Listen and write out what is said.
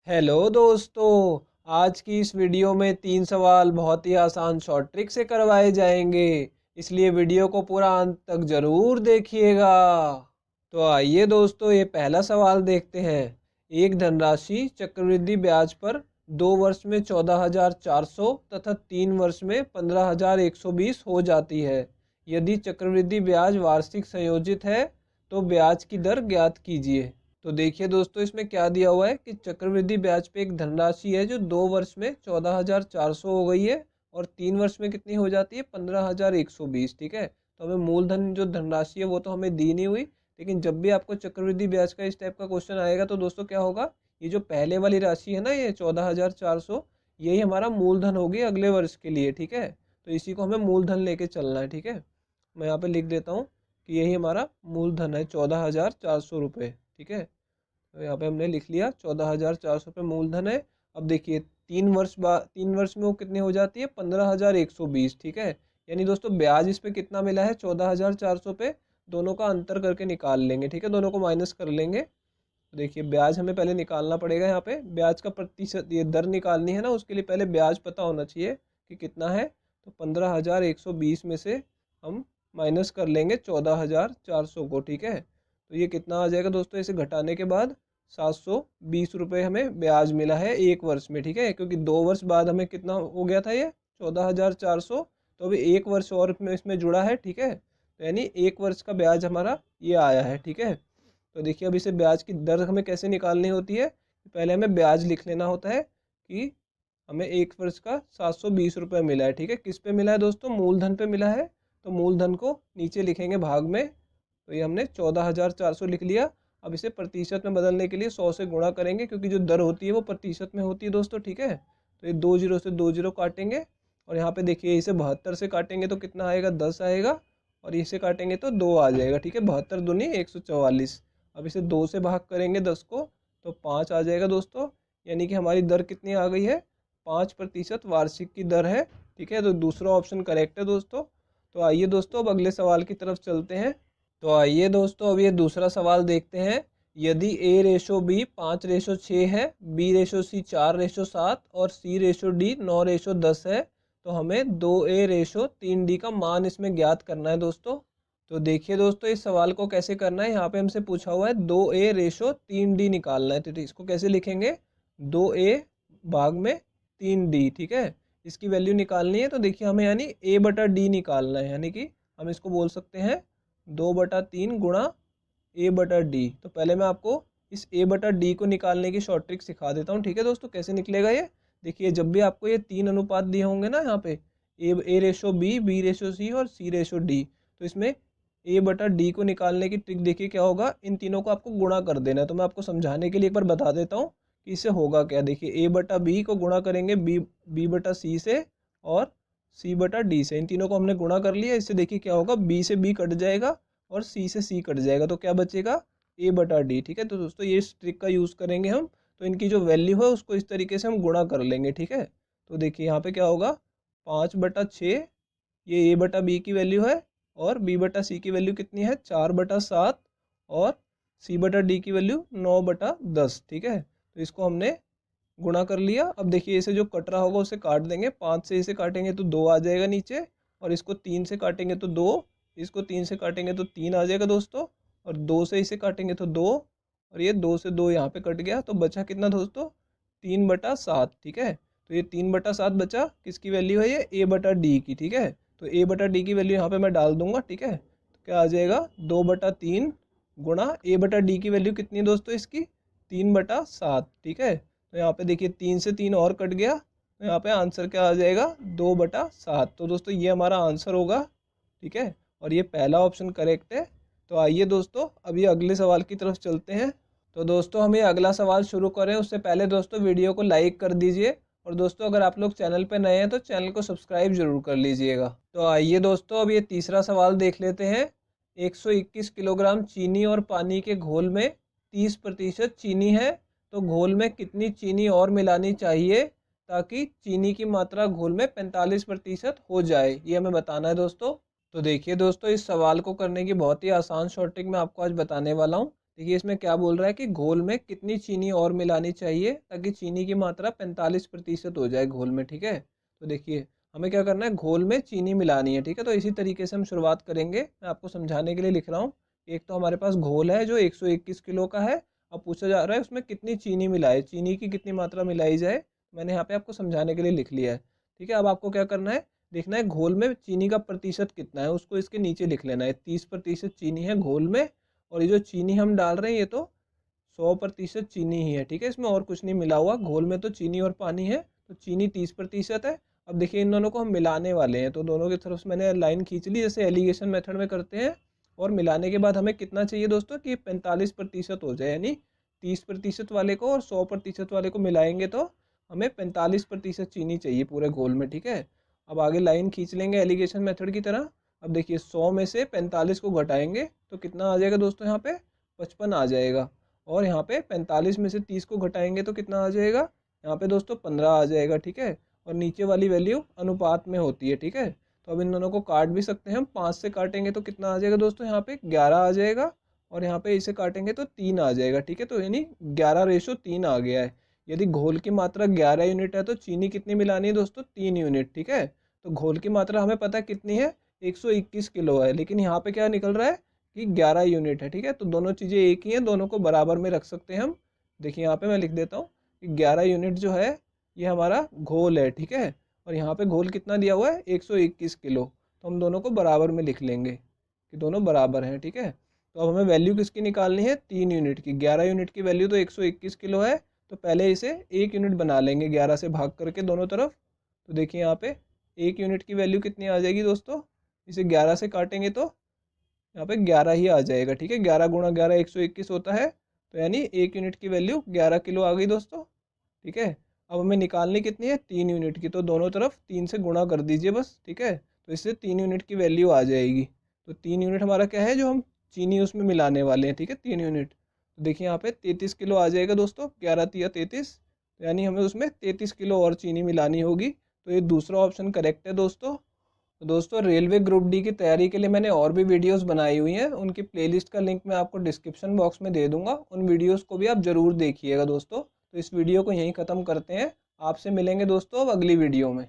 Hello दोस्तों। आज की इस वीडियो में 3 सवाल बहुत ही आसान शॉर्ट ट्रिक से करवाए जाएंगे, इसलिए वीडियो को पूरा अंत तक जरूर देखिएगा। तो आइए दोस्तों, ये पहला सवाल देखते हैं। एक धनराशि चक्रवृद्धि ब्याज पर 2 वर्ष में 14,400 तथा 3 वर्ष में 15,120 हो जाती है। यदि चक्रवृद्धि ब्याज वार्षिक संयोजित है तो ब्याज की दर ज्ञात कीजिए। तो देखिए दोस्तों, इसमें क्या दिया हुआ है कि चक्रवृद्धि ब्याज पे एक धनराशि है जो 2 वर्ष में 14,400 हो गई है और 3 वर्ष में कितनी हो जाती है 15,120। ठीक है, तो हमें मूलधन जो धनराशि है वो तो हमें दी नहीं हुई, लेकिन जब भी आपको चक्रवृद्धि ब्याज का इस टाइप का क्वेश्चन आएगा तो दोस्तों क्या होगा, ये जो पहले वाली राशि है ना, ये 14,400, यही हमारा मूलधन होगी अगले वर्ष के लिए। ठीक है, तो इसी को हमें मूलधन लेके चलना है। ठीक है, मैं यहाँ पे लिख देता हूँ कि यही हमारा मूलधन है 14,400 रुपये। ठीक है, तो यहाँ पे हमने लिख लिया 14,400 रुपये मूलधन है। अब देखिए 3 वर्ष में वो कितनी हो जाती है 15,120। ठीक है, यानी दोस्तों ब्याज इस पे कितना मिला है 14,400 पे, दोनों का अंतर करके निकाल लेंगे। ठीक है, दोनों को माइनस कर लेंगे। तो देखिए ब्याज हमें पहले निकालना पड़ेगा। यहाँ पे ब्याज का प्रतिशत, ये दर निकालनी है ना, उसके लिए पहले ब्याज पता होना चाहिए कि कितना है। तो 15,120 में से हम माइनस कर लेंगे 14,400 को। ठीक है, तो ये कितना आ जाएगा दोस्तों, इसे घटाने के बाद 720 रुपये हमें ब्याज मिला है 1 वर्ष में। ठीक है, क्योंकि 2 वर्ष बाद हमें कितना हो गया था ये 14,400, तो अभी 1 वर्ष और में इसमें जुड़ा है। ठीक है, तो यानी 1 वर्ष का ब्याज हमारा ये आया है। ठीक है, तो देखिए अब इसे ब्याज की दर हमें कैसे निकालनी होती है। पहले हमें ब्याज लिख लेना होता है कि हमें 1 वर्ष का 720 रुपये मिला है। ठीक है, किस पे मिला है दोस्तों, मूलधन पे मिला है। तो मूलधन को नीचे लिखेंगे भाग में, तो ये हमने 14,400 लिख लिया। अब इसे प्रतिशत में बदलने के लिए 100 से गुणा करेंगे, क्योंकि जो दर होती है वो प्रतिशत में होती है दोस्तों। ठीक है, तो ये 2 जीरो से 2 जीरो काटेंगे और यहाँ पे देखिए इसे 72 से काटेंगे तो कितना आएगा 10 आएगा, और इसे काटेंगे तो 2 आ जाएगा। ठीक है, 72 दूनी 144। अब इसे 2 से भाग करेंगे 10 को तो 5 आ जाएगा दोस्तों, यानी कि हमारी दर कितनी आ गई है 5% वार्षिक की दर है। ठीक है, तो दूसरा ऑप्शन करेक्ट है दोस्तों। तो आइए दोस्तों अब अगले सवाल की तरफ चलते हैं। तो आइए दोस्तों अब ये दूसरा सवाल देखते हैं। यदि A/B 5/6 है, B/C 4/7 और C/D 9/10 है, तो हमें 2A/3D का मान इसमें ज्ञात करना है दोस्तों। तो देखिए दोस्तों, इस सवाल को कैसे करना है, यहाँ पे हमसे पूछा हुआ है 2A/3D निकालना है। तो इसको कैसे लिखेंगे, 2A भाग में 3D। ठीक है, इसकी वैल्यू निकालनी है। तो देखिए हमें यानी A/D निकालना है, यानी कि हम इसको बोल सकते हैं 2/3 गुणा A/D। तो पहले मैं आपको इस A/D को निकालने की शॉर्ट ट्रिक सिखा देता हूँ। ठीक है दोस्तों, कैसे निकलेगा ये, देखिए जब भी आपको ये 3 अनुपात दिए होंगे ना, यहाँ पे A/B, B/C और C/D, तो इसमें A/D को निकालने की ट्रिक देखिए क्या होगा, इन तीनों को आपको गुणा कर देना है। तो मैं आपको समझाने के लिए एक बार बता देता हूँ कि इससे होगा क्या। देखिए A/B को गुणा करेंगे B/C से और C/D से, इन तीनों को हमने गुणा कर लिया। इससे देखिए क्या होगा, B से B कट जाएगा और C से C कट जाएगा, तो क्या बचेगा A/D। ठीक है, तो दोस्तों ये इस ट्रिक का यूज़ करेंगे हम। तो इनकी जो वैल्यू है उसको इस तरीके से हम गुणा कर लेंगे। ठीक है, तो देखिए यहाँ पे क्या होगा 5/6, ये A/B की वैल्यू है, और B/C की वैल्यू कितनी है 4/7, और C/D की वैल्यू 9/10। ठीक है, तो इसको हमने गुणा कर लिया। अब देखिए इसे जो कट रहा होगा उसे काट देंगे, 5 से इसे काटेंगे तो 2 आ जाएगा नीचे, और इसको 3 से काटेंगे तो 2, इसको 3 से काटेंगे तो 3 आ जाएगा दोस्तों, और 2 से इसे काटेंगे तो 2, और ये 2 से 2 यहाँ पे कट गया, तो बचा कितना दोस्तों 3/7। ठीक है, तो ये 3/7 बचा, किसकी वैल्यू है ये A/D की। ठीक है, तो A/D की वैल्यू यहाँ पे मैं डाल दूंगा। ठीक है, तो क्या आ जाएगा 2/3 गुणा A/D की वैल्यू कितनी है दोस्तों इसकी 3/7। ठीक है, तो यहाँ पे देखिए 3 से 3 और कट गया, तो यहाँ पे आंसर क्या आ जाएगा 2/7। तो दोस्तों ये हमारा आंसर होगा। ठीक है, और ये पहला ऑप्शन करेक्ट है। तो आइए दोस्तों अभी अगले सवाल की तरफ चलते हैं। तो दोस्तों हम ये अगला सवाल शुरू करें उससे पहले दोस्तों वीडियो को लाइक कर दीजिए, और दोस्तों अगर आप लोग चैनल पर नए हैं तो चैनल को सब्सक्राइब जरूर कर लीजिएगा। तो आइए दोस्तों अब ये तीसरा सवाल देख लेते हैं। 121 किलोग्राम चीनी और पानी के घोल में 30% चीनी है, तो घोल में कितनी चीनी और मिलानी चाहिए ताकि चीनी की मात्रा घोल में 45% हो जाए, ये हमें बताना है दोस्तों। तो देखिए दोस्तों, इस सवाल को करने की बहुत ही आसान शॉर्ट ट्रिक मैं आपको आज बताने वाला हूँ। देखिए इसमें क्या बोल रहा है कि घोल में कितनी चीनी और मिलानी चाहिए ताकि चीनी की मात्रा 45% हो जाए घोल में, ठीक है। तो देखिए हमें क्या करना है, घोल में चीनी मिलानी है, ठीक है। तो इसी तरीके से हम शुरुआत करेंगे, मैं आपको समझाने के लिए लिख रहा हूँ। एक तो हमारे पास घोल है जो 121 किलो का है। अब पूछा जा रहा है उसमें कितनी चीनी मिलाए, चीनी की कितनी मात्रा मिलाई जाए। मैंने यहाँ पे आपको समझाने के लिए लिख लिया है, ठीक है। अब आपको क्या करना है, देखना है घोल में चीनी का प्रतिशत कितना है, उसको इसके नीचे लिख लेना है। 30% चीनी है घोल में, और ये जो चीनी हम डाल रहे हैं ये तो 100% चीनी ही है, ठीक है। इसमें और कुछ नहीं मिला हुआ, घोल में तो चीनी और पानी है, तो चीनी 30% है। अब देखिए इन दोनों को हम मिलाने वाले हैं, तो दोनों की तरफ से मैंने लाइन खींच ली जैसे एलिगेशन मेथड में करते हैं। और मिलाने के बाद हमें कितना चाहिए दोस्तों कि 45% हो जाए, यानी 30% वाले को और 100% वाले को मिलाएंगे तो हमें 45% चीनी चाहिए पूरे घोल में, ठीक है। अब आगे लाइन खींच लेंगे एलिगेशन मेथड की तरह। अब देखिए 100 में से 45 को घटाएंगे तो कितना आ जाएगा दोस्तों, यहाँ पे 55 आ जाएगा। और यहाँ पे 45 में से 30 को घटाएंगे तो कितना आ जाएगा, यहाँ पे दोस्तों 15 आ जाएगा, ठीक है। और नीचे वाली वैल्यू अनुपात में होती है, ठीक है। तो अब इन दोनों को काट भी सकते हैं हम, 5 से काटेंगे तो कितना आ जाएगा दोस्तों, यहाँ पे 11 आ जाएगा। और यहाँ पे इसे काटेंगे तो 3 आ जाएगा, ठीक है। तो यानी 11:3 आ गया है। यदि घोल की मात्रा 11 यूनिट है तो चीनी कितनी मिलानी है दोस्तों, 3 यूनिट, ठीक है। तो घोल की मात्रा हमें पता है कितनी है, 121 किलो है, लेकिन यहाँ पे क्या निकल रहा है कि 11 यूनिट है, ठीक है। तो दोनों चीज़ें एक ही हैं, दोनों को बराबर में रख सकते हैं हम। देखिए यहाँ पे मैं लिख देता हूँ कि 11 यूनिट जो है ये हमारा घोल है, ठीक है। और यहाँ पे घोल कितना दिया हुआ है, 121 किलो। तो हम दोनों को बराबर में लिख लेंगे कि दोनों बराबर हैं, ठीक है। तो अब हमें वैल्यू किसकी निकालनी है, 3 यूनिट की। 11 यूनिट की वैल्यू तो 121 किलो है, तो पहले इसे 1 यूनिट बना लेंगे 11 से भाग करके दोनों तरफ। तो देखिए यहाँ पे 1 यूनिट की वैल्यू कितनी आ जाएगी दोस्तों, इसे 11 से काटेंगे तो यहाँ पे 11 ही आ जाएगा, ठीक है। 11 गुणा 11 121 होता है, तो यानी 1 यूनिट की वैल्यू 11 किलो आ गई दोस्तों, ठीक है। अब हमें निकालनी कितनी है, 3 यूनिट की। तो दोनों तरफ 3 से गुणा कर दीजिए बस, ठीक है। तो इससे 3 यूनिट की वैल्यू आ जाएगी। तो 3 यूनिट हमारा क्या है, जो हम चीनी उसमें मिलाने वाले हैं, ठीक है, 3 यूनिट। तो देखिए यहाँ पे 33 किलो आ जाएगा दोस्तों, 11 तिया 33, तो यानी हमें उसमें 33 किलो और चीनी मिलानी होगी। तो ये दूसरा ऑप्शन करेक्ट है दोस्तों। तो दोस्तों रेलवे ग्रुप डी की तैयारी के लिए मैंने और भी वीडियोस बनाई हुई हैं, उनकी प्लेलिस्ट का लिंक मैं आपको डिस्क्रिप्शन बॉक्स में दे दूंगा। उन वीडियोस को भी आप ज़रूर देखिएगा दोस्तों। तो इस वीडियो को यहीं ख़त्म करते हैं, आपसे मिलेंगे दोस्तों अब अगली वीडियो में।